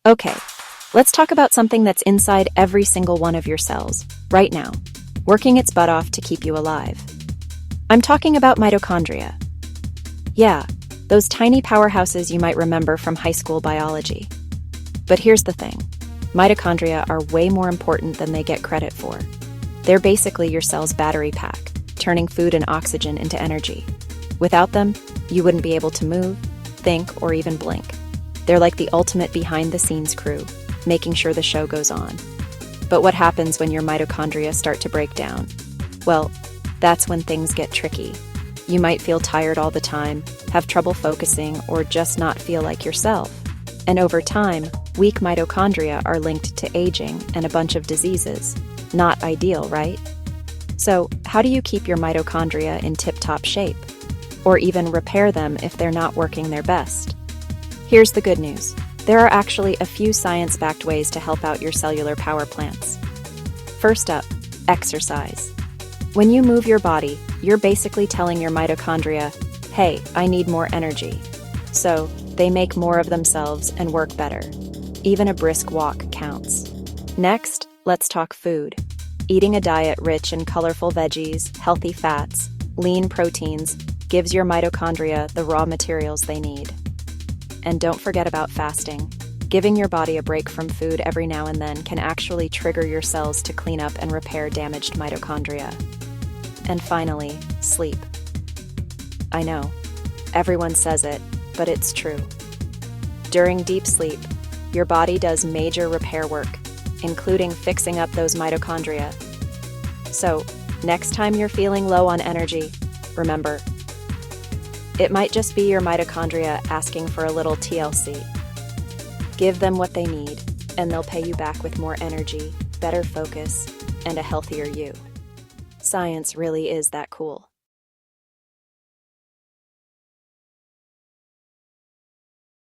Okay, let's talk about something that's inside every single one of your cells, right now, working its butt off to keep you alive. I'm talking about mitochondria. Yeah, those tiny powerhouses you might remember from high school biology. But here's the thing. Mitochondria are way more important than they get credit for. They're basically your cell's battery pack, turning food and oxygen into energy. Without them, you wouldn't be able to move, think, or even blink. They're like the ultimate behind-the-scenes crew, making sure the show goes on. But what happens when your mitochondria start to break down? Well, that's when things get tricky. You might feel tired all the time, have trouble focusing, or just not feel like yourself. And over time, weak mitochondria are linked to aging and a bunch of diseases. Not ideal, right? So, how do you keep your mitochondria in tip-top shape? Or even repair them if they're not working their best? Here's the good news. There are actually a few science-backed ways to help out your cellular power plants. First up, exercise. When you move your body, you're basically telling your mitochondria, hey, I need more energy. So, they make more of themselves and work better. Even a brisk walk counts. Next, let's talk food. Eating a diet rich in colorful veggies, healthy fats, lean proteins gives your mitochondria the raw materials they need. And don't forget about fasting. Giving your body a break from food every now and then can actually trigger your cells to clean up and repair damaged mitochondria. And finally, sleep. I know, everyone says it, but it's true. During deep sleep, your body does major repair work, including fixing up those mitochondria. So, next time you're feeling low on energy, remember, it might just be your mitochondria asking for a little TLC. Give them what they need, and they'll pay you back with more energy, better focus, and a healthier you. Science really is that cool.